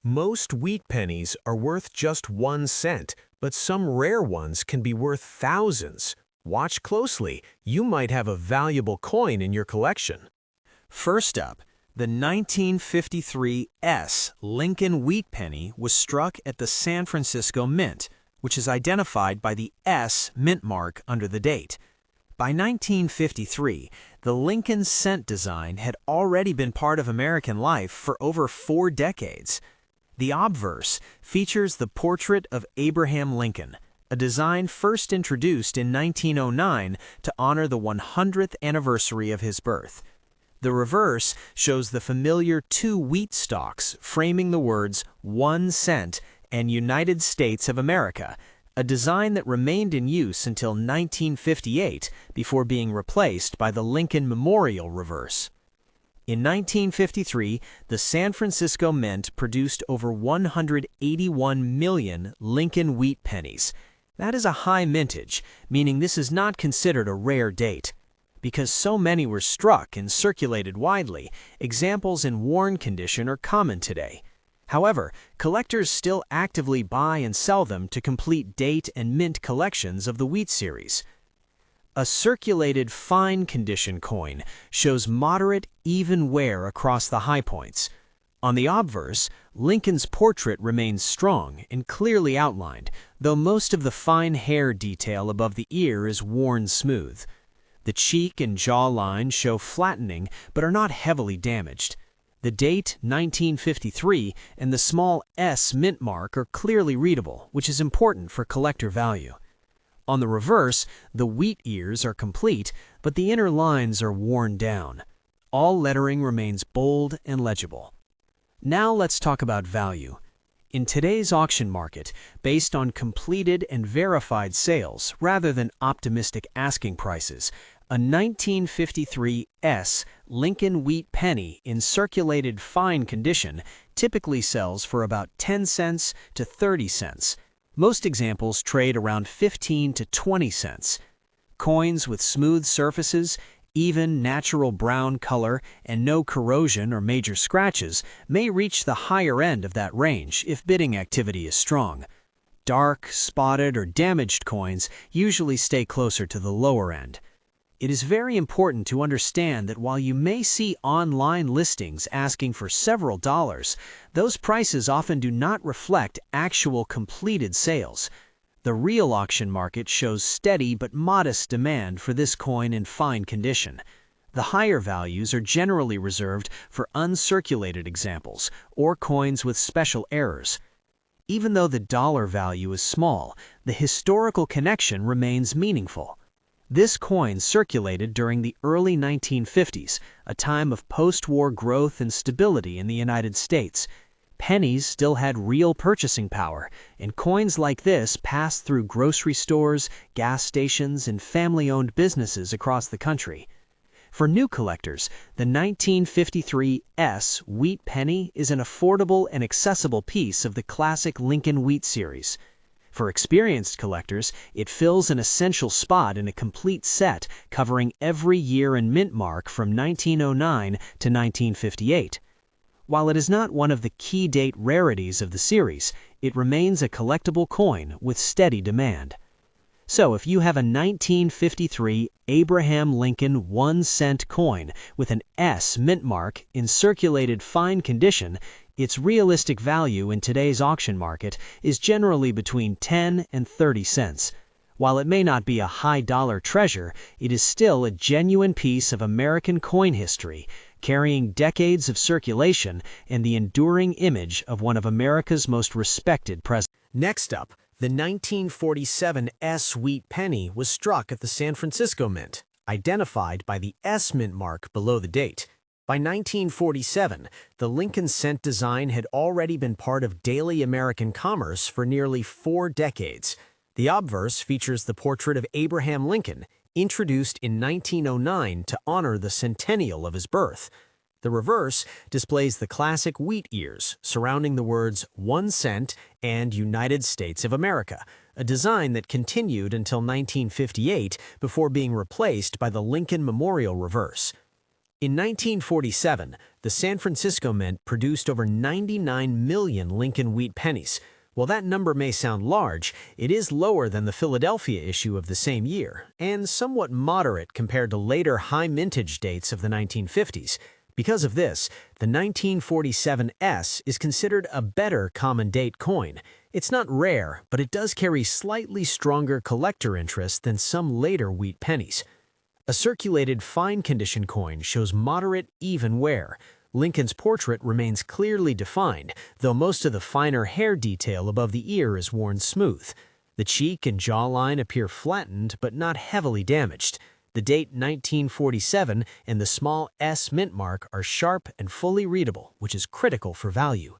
Most wheat pennies are worth just 1 cent, but some rare ones can be worth thousands. Watch closely, you might have a valuable coin in your collection. First up, the 1953 S Lincoln Wheat Penny was struck at the San Francisco Mint, which is identified by the S mint mark under the date. By 1953, the Lincoln cent design had already been part of American life for over 4 decades. The obverse features the portrait of Abraham Lincoln, a design first introduced in 1909 to honor the 100th anniversary of his birth. The reverse shows the familiar 2 wheat stalks framing the words 1 cent and United States of America, a design that remained in use until 1958 before being replaced by the Lincoln Memorial reverse. In 1953, the San Francisco Mint produced over 181 million Lincoln wheat pennies. That is a high mintage, meaning this is not considered a rare date. Because so many were struck and circulated widely, examples in worn condition are common today. However, collectors still actively buy and sell them to complete date and mint collections of the wheat series. A circulated fine condition coin shows moderate, even wear across the high points. On the obverse, Lincoln's portrait remains strong and clearly outlined, though most of the fine hair detail above the ear is worn smooth. The cheek and jawline show flattening but are not heavily damaged. The date, 1953, and the small S mint mark are clearly readable, which is important for collector value. On the reverse, the wheat ears are complete, but the inner lines are worn down. All lettering remains bold and legible. Now let's talk about value. In today's auction market, based on completed and verified sales rather than optimistic asking prices, a 1953 S Lincoln wheat penny in circulated fine condition typically sells for about 10 cents to 30 cents. Most examples trade around 15 to 20 cents. Coins with smooth surfaces, even natural brown color, and no corrosion or major scratches may reach the higher end of that range if bidding activity is strong. Dark, spotted, or damaged coins usually stay closer to the lower end. It is very important to understand that while you may see online listings asking for several dollars, those prices often do not reflect actual completed sales. The real auction market shows steady but modest demand for this coin in fine condition. The higher values are generally reserved for uncirculated examples or coins with special errors. Even though the dollar value is small, the historical connection remains meaningful. This coin circulated during the early 1950s, a time of post-war growth and stability in the United States. Pennies still had real purchasing power, and coins like this passed through grocery stores, gas stations, and family-owned businesses across the country. For new collectors, the 1953 S Wheat Penny is an affordable and accessible piece of the classic Lincoln Wheat series. For experienced collectors, it fills an essential spot in a complete set covering every year and mint mark from 1909 to 1958. While it is not one of the key date rarities of the series, it remains a collectible coin with steady demand. So if you have a 1953 Abraham Lincoln 1 cent coin with an S mint mark in circulated fine condition, its realistic value in today's auction market is generally between 10 and 30 cents. While it may not be a high-dollar treasure, it is still a genuine piece of American coin history, carrying decades of circulation and the enduring image of one of America's most respected presidents. Next up, the 1947 S Wheat Penny was struck at the San Francisco Mint, identified by the S mint mark below the date. By 1947, the Lincoln cent design had already been part of daily American commerce for nearly 4 decades. The obverse features the portrait of Abraham Lincoln, introduced in 1909 to honor the centennial of his birth. The reverse displays the classic wheat ears surrounding the words 1 cent and United States of America, a design that continued until 1958 before being replaced by the Lincoln Memorial reverse. In 1947, the San Francisco Mint produced over 99 million Lincoln wheat pennies. While that number may sound large, it is lower than the Philadelphia issue of the same year, and somewhat moderate compared to later high mintage dates of the 1950s. Because of this, the 1947 S is considered a better common date coin. It's not rare, but it does carry slightly stronger collector interest than some later wheat pennies. A circulated fine condition coin shows moderate, even wear. Lincoln's portrait remains clearly defined, though most of the finer hair detail above the ear is worn smooth. The cheek and jawline appear flattened but not heavily damaged. The date 1947 and the small S mint mark are sharp and fully readable, which is critical for value.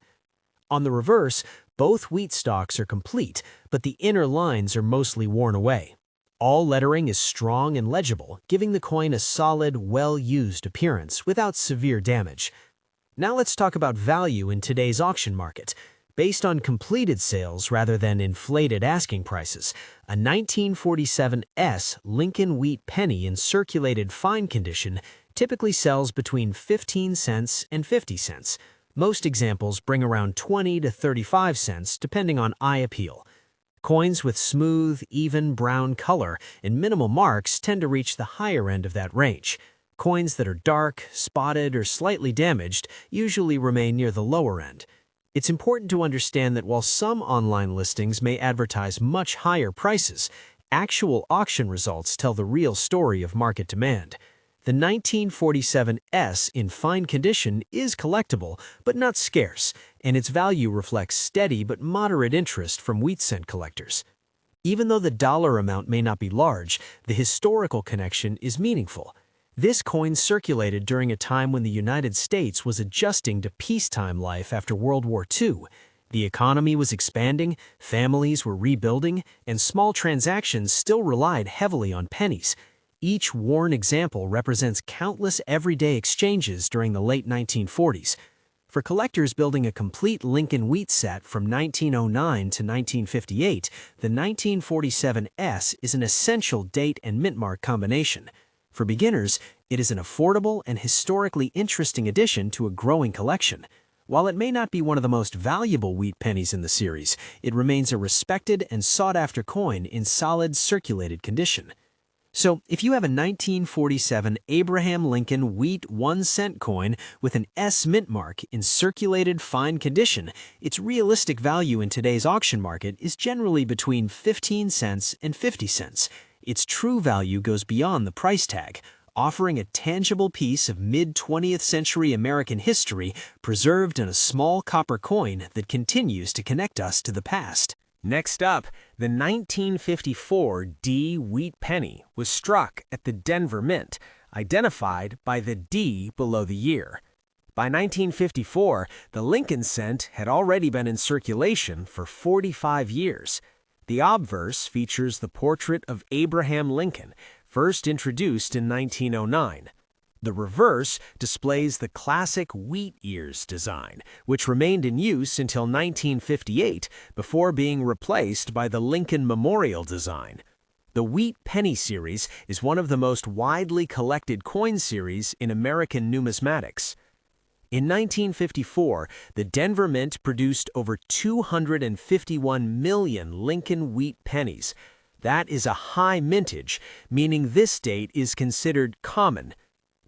On the reverse, both wheat stalks are complete, but the inner lines are mostly worn away. All lettering is strong and legible, giving the coin a solid, well-used appearance without severe damage. Now let's talk about value in today's auction market. Based on completed sales rather than inflated asking prices, a 1947 S Lincoln wheat penny in circulated fine condition typically sells between 15 cents and 50 cents. Most examples bring around 20 to 35 cents depending on eye appeal. Coins with smooth, even brown color and minimal marks tend to reach the higher end of that range. Coins that are dark, spotted, or slightly damaged usually remain near the lower end. It's important to understand that while some online listings may advertise much higher prices, actual auction results tell the real story of market demand. The 1947 S in fine condition is collectible, but not scarce, and its value reflects steady but moderate interest from wheat cent collectors. Even though the dollar amount may not be large, the historical connection is meaningful. This coin circulated during a time when the United States was adjusting to peacetime life after World War II. The economy was expanding, families were rebuilding, and small transactions still relied heavily on pennies. Each worn example represents countless everyday exchanges during the late 1940s. For collectors building a complete Lincoln wheat set from 1909 to 1958, the 1947 S is an essential date and mint mark combination. For beginners, it is an affordable and historically interesting addition to a growing collection. While it may not be one of the most valuable wheat pennies in the series, it remains a respected and sought-after coin in solid circulated condition. So, if you have a 1947 Abraham Lincoln wheat 1-cent coin with an S mint mark in circulated fine condition, its realistic value in today's auction market is generally between 15 cents and 50 cents. Its true value goes beyond the price tag, offering a tangible piece of mid-20th century American history preserved in a small copper coin that continues to connect us to the past. Next up, the 1954 D wheat penny was struck at the Denver Mint, identified by the D below the year. By 1954, the Lincoln cent had already been in circulation for 45 years. The obverse features the portrait of Abraham Lincoln, first introduced in 1909. The reverse displays the classic wheat ears design, which remained in use until 1958 before being replaced by the Lincoln Memorial design. The Wheat Penny series is one of the most widely collected coin series in American numismatics. In 1954, the Denver Mint produced over 251 million Lincoln wheat pennies. That is a high mintage, meaning this date is considered common.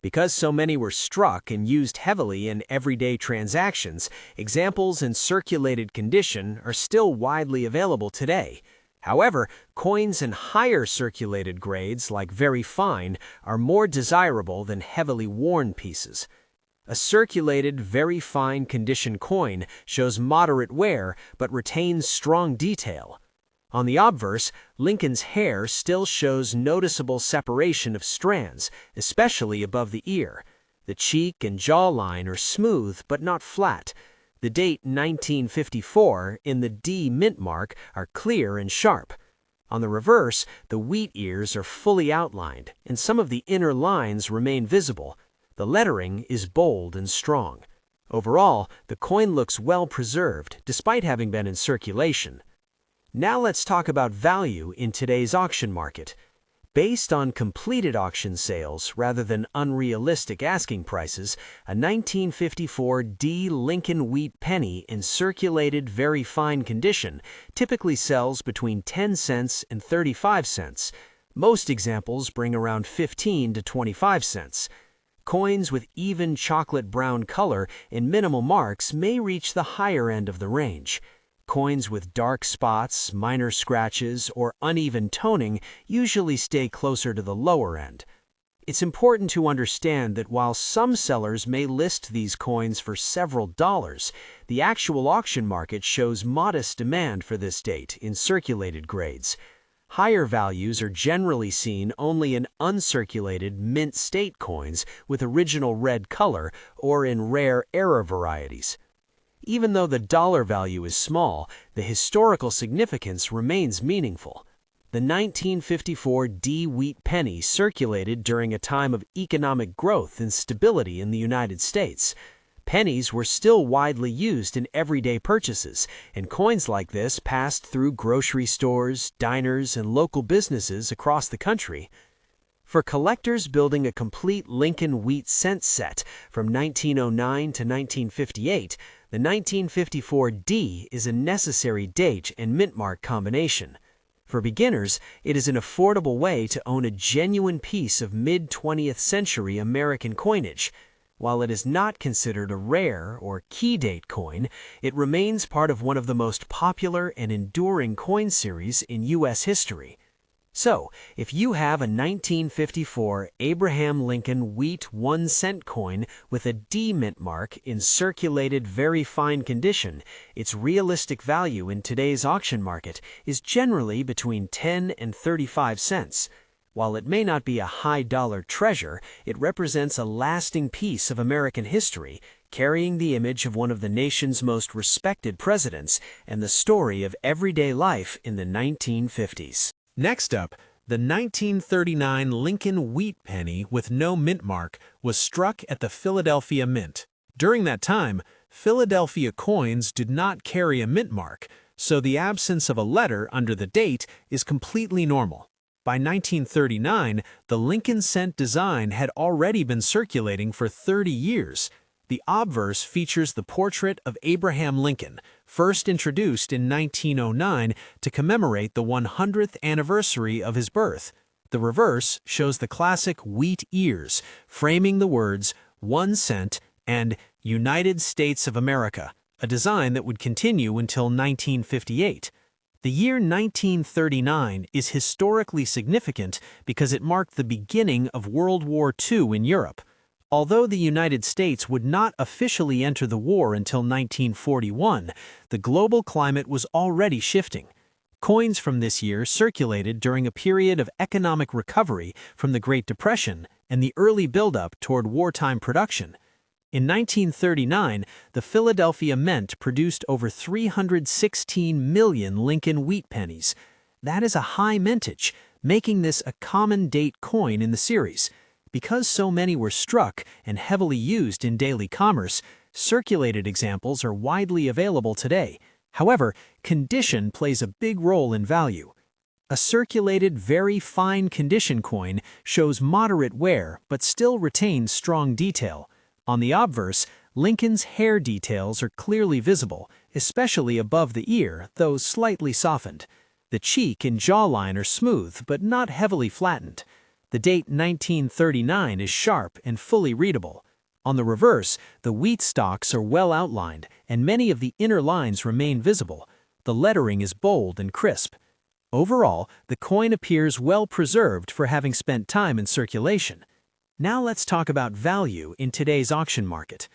Because so many were struck and used heavily in everyday transactions, examples in circulated condition are still widely available today. However, coins in higher circulated grades, like very fine, are more desirable than heavily worn pieces. A circulated, very fine condition coin shows moderate wear but retains strong detail. On the obverse, Lincoln's hair still shows noticeable separation of strands, especially above the ear. The cheek and jawline are smooth but not flat. The date 1954 in the D mint mark are clear and sharp. On the reverse, the wheat ears are fully outlined, and some of the inner lines remain visible. The lettering is bold and strong. Overall, the coin looks well preserved, despite having been in circulation. Now let's talk about value in today's auction market. Based on completed auction sales rather than unrealistic asking prices, a 1954 D Lincoln wheat penny in circulated very fine condition typically sells between 10 cents and 35 cents. Most examples bring around 15 to 25 cents. Coins with even chocolate brown color and minimal marks may reach the higher end of the range. Coins with dark spots, minor scratches, or uneven toning usually stay closer to the lower end. It's important to understand that while some sellers may list these coins for several dollars, the actual auction market shows modest demand for this date in circulated grades. Higher values are generally seen only in uncirculated mint state coins with original red color or in rare era varieties. Even though the dollar value is small, the historical significance remains meaningful. The 1954 D wheat penny circulated during a time of economic growth and stability in the United States. Pennies were still widely used in everyday purchases, and coins like this passed through grocery stores, diners, and local businesses across the country. For collectors building a complete Lincoln wheat cent set from 1909 to 1958, the 1954 D is a necessary date and mint mark combination. For beginners, it is an affordable way to own a genuine piece of mid-20th century American coinage. While it is not considered a rare or key date coin, it remains part of one of the most popular and enduring coin series in U.S. history. So, if you have a 1954 Abraham Lincoln wheat 1 cent coin with a D mint mark in circulated very fine condition, its realistic value in today's auction market is generally between 10 and 35 cents. While it may not be a high-dollar treasure, it represents a lasting piece of American history, carrying the image of one of the nation's most respected presidents and the story of everyday life in the 1950s. Next up, the 1939 Lincoln wheat penny with no mint mark was struck at the Philadelphia Mint. During that time, Philadelphia coins did not carry a mint mark, so the absence of a letter under the date is completely normal. By 1939, the Lincoln cent design had already been circulating for 30 years. The obverse features the portrait of Abraham Lincoln, first introduced in 1909 to commemorate the 100th anniversary of his birth. The reverse shows the classic wheat ears, framing the words 1 cent and United States of America, a design that would continue until 1958. The year 1939 is historically significant because it marked the beginning of World War II in Europe. Although the United States would not officially enter the war until 1941, the global climate was already shifting. Coins from this year circulated during a period of economic recovery from the Great Depression and the early buildup toward wartime production. In 1939, the Philadelphia Mint produced over 316 million Lincoln wheat pennies. That is a high mintage, making this a common date coin in the series. Because so many were struck and heavily used in daily commerce, circulated examples are widely available today. However, condition plays a big role in value. A circulated very fine condition coin shows moderate wear but still retains strong detail. On the obverse, Lincoln's hair details are clearly visible, especially above the ear, though slightly softened. The cheek and jawline are smooth but not heavily flattened. The date 1939 is sharp and fully readable. On the reverse, the wheat stalks are well outlined, and many of the inner lines remain visible. The lettering is bold and crisp. Overall, the coin appears well preserved for having spent time in circulation. Now let's talk about value in today's auction market.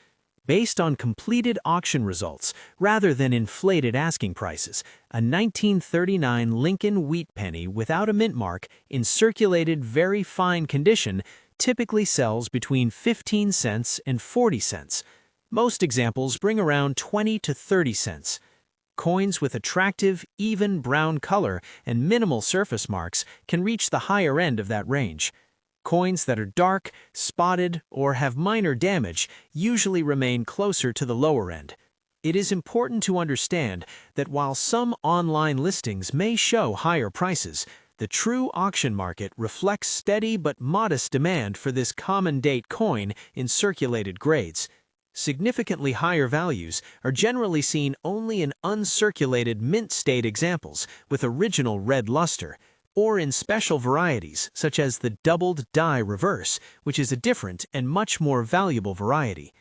Based on completed auction results, rather than inflated asking prices, a 1939 Lincoln wheat penny without a mint mark in circulated very fine condition typically sells between 15 cents and 40 cents. Most examples bring around 20 to 30 cents. Coins with attractive, even brown color and minimal surface marks can reach the higher end of that range. Coins that are dark, spotted, or have minor damage usually remain closer to the lower end. It is important to understand that while some online listings may show higher prices, The true auction market reflects steady but modest demand for this common date coin in circulated grades. Significantly higher values are generally seen only in uncirculated mint state examples with original red luster, or in special varieties such as the doubled die reverse, which is a different and much more valuable variety.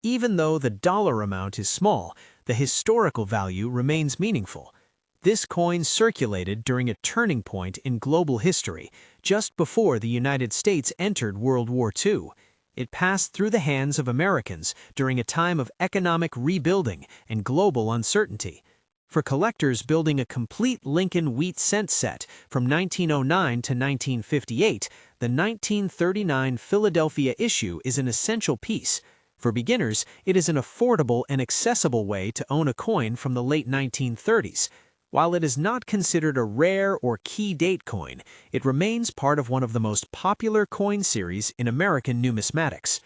Even though the dollar amount is small, the historical value remains meaningful. This coin circulated during a turning point in global history, just before the United States entered World War II. It passed through the hands of Americans during a time of economic rebuilding and global uncertainty. For collectors building a complete Lincoln wheat cent set from 1909 to 1958, the 1939 Philadelphia issue is an essential piece. For beginners, it is an affordable and accessible way to own a coin from the late 1930s. While it is not considered a rare or key date coin, it remains part of one of the most popular coin series in American numismatics.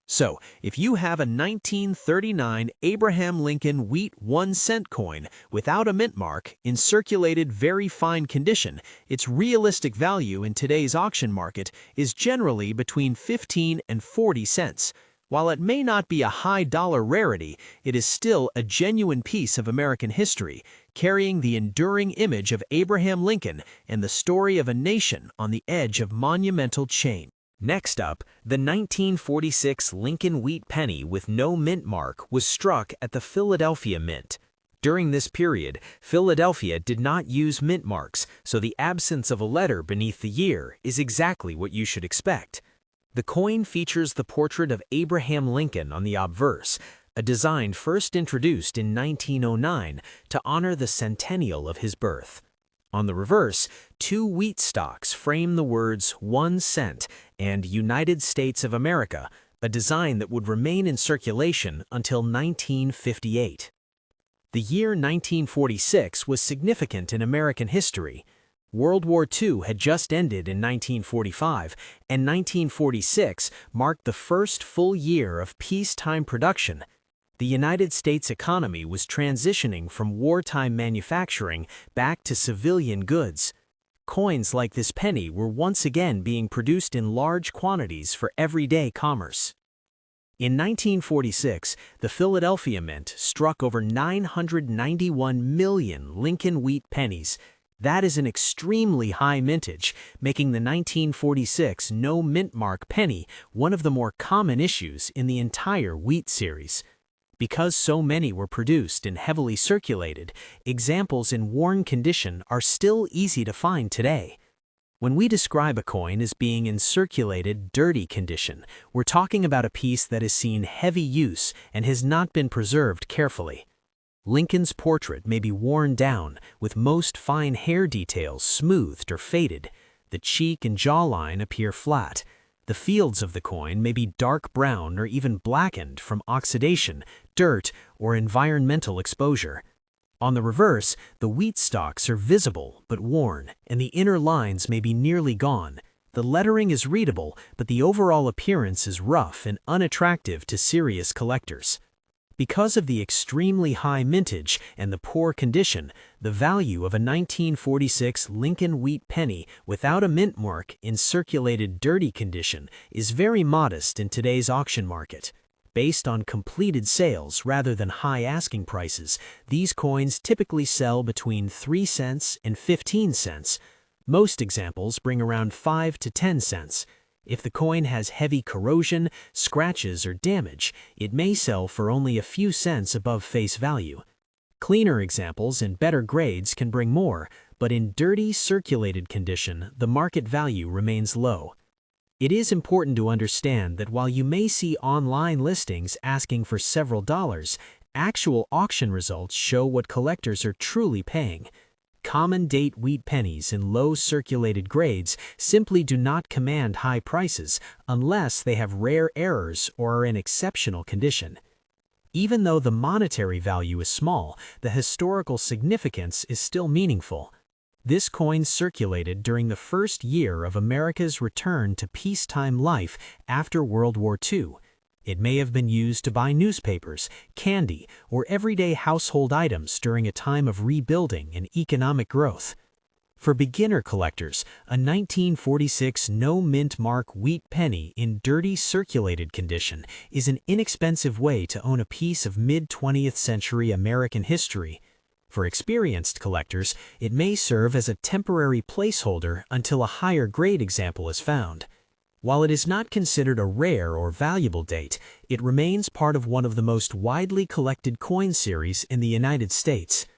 So, if you have a 1939 Abraham Lincoln wheat 1-cent coin without a mint mark in circulated very fine condition, its realistic value in today's auction market is generally between 15 and 40 cents. While it may not be a high dollar rarity, it is still a genuine piece of American history, carrying the enduring image of Abraham Lincoln and the story of a nation on the edge of monumental change. Next up, the 1946 Lincoln wheat penny with no mint mark was struck at the Philadelphia Mint. During this period, Philadelphia did not use mint marks, so the absence of a letter beneath the year is exactly what you should expect. The coin features the portrait of Abraham Lincoln on the obverse, a design first introduced in 1909 to honor the centennial of his birth. On the reverse, 2 wheat stalks frame the words 1 cent and United States of America, a design that would remain in circulation until 1958. The year 1946 was significant in American history. World War II had just ended in 1945, and 1946 marked the first full year of peacetime production. The United States economy was transitioning from wartime manufacturing back to civilian goods. Coins like this penny were once again being produced in large quantities for everyday commerce. In 1946, the Philadelphia Mint struck over 991 million Lincoln wheat pennies. That is an extremely high mintage, making the 1946 no mint mark penny one of the more common issues in the entire wheat series. Because so many were produced and heavily circulated, examples in worn condition are still easy to find today. When we describe a coin as being in circulated, dirty condition, we're talking about a piece that has seen heavy use and has not been preserved carefully. Lincoln's portrait may be worn down, with most fine hair details smoothed or faded. The cheek and jawline appear flat. The fields of the coin may be dark brown or even blackened from oxidation, dirt, or environmental exposure. On the reverse, the wheat stalks are visible but worn, and the inner lines may be nearly gone. The lettering is readable, but the overall appearance is rough and unattractive to serious collectors. Because of the extremely high mintage and the poor condition, the value of a 1946 Lincoln wheat penny without a mint mark in circulated dirty condition is very modest in today's auction market. Based on completed sales rather than high asking prices, these coins typically sell between 3 cents and 15 cents. Most examples bring around 5 to 10 cents. If the coin has heavy corrosion, scratches, or damage, it may sell for only a few cents above face value. Cleaner examples in better grades can bring more, but in dirty, circulated condition, the market value remains low. It is important to understand that while you may see online listings asking for several dollars, actual auction results show what collectors are truly paying. Common date wheat pennies in low circulated grades simply do not command high prices unless they have rare errors or are in exceptional condition. Even though the monetary value is small, the historical significance is still meaningful. This coin circulated during the first year of America's return to peacetime life after World War II. It may have been used to buy newspapers, candy, or everyday household items during a time of rebuilding and economic growth. For beginner collectors, a 1946 no-mint mark wheat penny in dirty circulated condition is an inexpensive way to own a piece of mid-20th century American history. For experienced collectors, it may serve as a temporary placeholder until a higher grade example is found. While it is not considered a rare or valuable date, it remains part of one of the most widely collected coin series in the United States.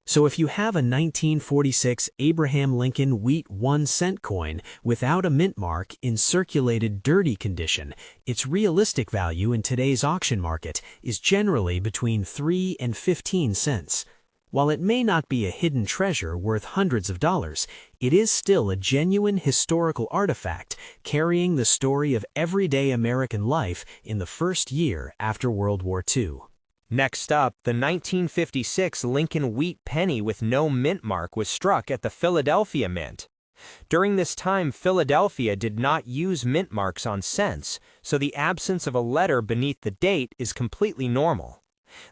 So if you have a 1946 Abraham Lincoln wheat 1-cent coin without a mint mark in circulated dirty condition, its realistic value in today's auction market is generally between 3 and 15 cents. While it may not be a hidden treasure worth hundreds of dollars, it is still a genuine historical artifact carrying the story of everyday American life in the first year after World War II. Next up, the 1956 Lincoln wheat penny with no mint mark was struck at the Philadelphia Mint. During this time, Philadelphia did not use mint marks on cents, so the absence of a letter beneath the date is completely normal.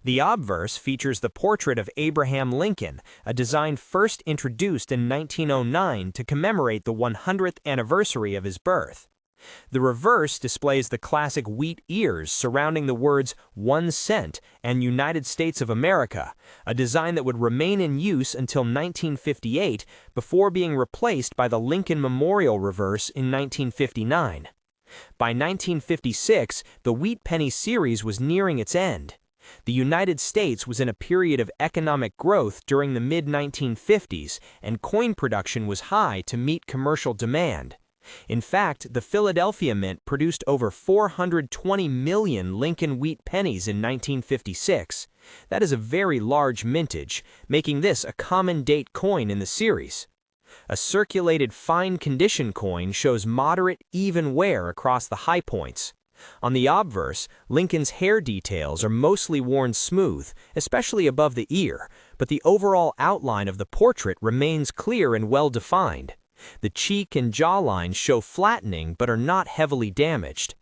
The obverse features the portrait of Abraham Lincoln, a design first introduced in 1909 to commemorate the 100th anniversary of his birth. The reverse displays the classic wheat ears surrounding the words 1 cent and United States of America, a design that would remain in use until 1958 before being replaced by the Lincoln Memorial reverse in 1959. By 1956, the wheat penny series was nearing its end. The United States was in a period of economic growth during the mid-1950s, and coin production was high to meet commercial demand. In fact, the Philadelphia Mint produced over 420 million Lincoln wheat pennies in 1956. That is a very large mintage, making this a common date coin in the series. A circulated fine condition coin shows moderate, even wear across the high points. On the obverse, Lincoln's hair details are mostly worn smooth, especially above the ear, but the overall outline of the portrait remains clear and well-defined. The cheek and jawline show flattening but are not heavily damaged.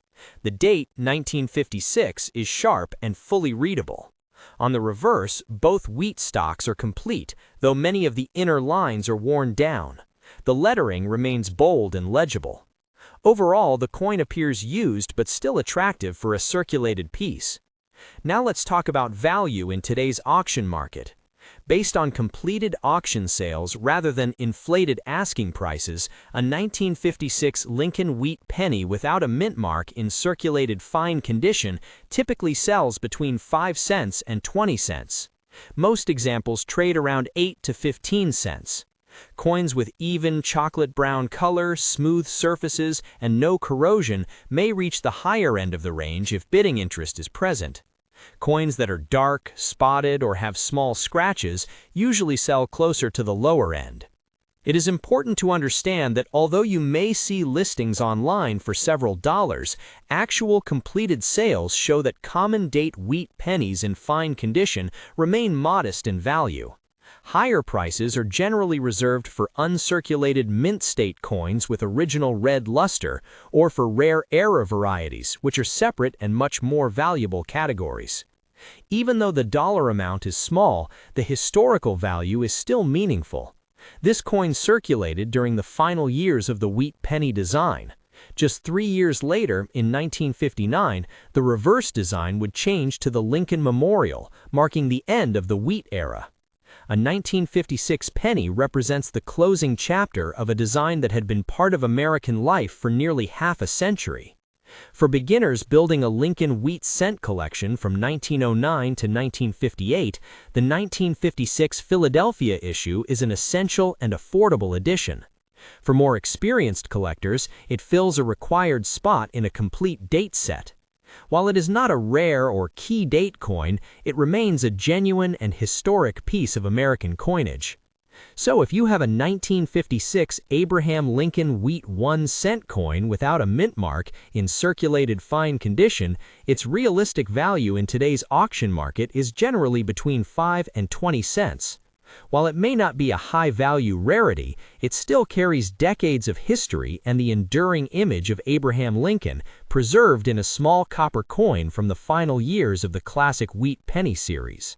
The date, 1956, is sharp and fully readable. On the reverse, both wheat stalks are complete, though many of the inner lines are worn down. The lettering remains bold and legible. Overall, the coin appears used but still attractive for a circulated piece. Now let's talk about value in today's auction market. Based on completed auction sales rather than inflated asking prices, a 1956 Lincoln wheat penny without a mint mark in circulated fine condition typically sells between 5 cents and 20 cents. Most examples trade around 8 to 15 cents. Coins with even chocolate brown color, smooth surfaces, and no corrosion may reach the higher end of the range if bidding interest is present. Coins that are dark, spotted, or have small scratches usually sell closer to the lower end. It is important to understand that although you may see listings online for several dollars, actual completed sales show that common date wheat pennies in fine condition remain modest in value. Higher prices are generally reserved for uncirculated mint state coins with original red luster, or for rare era varieties, which are separate and much more valuable categories. Even though the dollar amount is small, the historical value is still meaningful. This coin circulated during the final years of the wheat penny design. Just 3 years later, in 1959, the reverse design would change to the Lincoln Memorial, marking the end of the wheat era. A 1956 penny represents the closing chapter of a design that had been part of American life for nearly half a century. For beginners building a Lincoln wheat cent collection from 1909 to 1958, the 1956 Philadelphia issue is an essential and affordable addition. For more experienced collectors, it fills a required spot in a complete date set. While it is not a rare or key date coin, it remains a genuine and historic piece of American coinage. So if you have a 1956 Abraham Lincoln wheat 1-cent coin without a mint mark in circulated fine condition, its realistic value in today's auction market is generally between 5 and 20 cents. While it may not be a high-value rarity, it still carries decades of history and the enduring image of Abraham Lincoln, preserved in a small copper coin from the final years of the classic wheat penny series.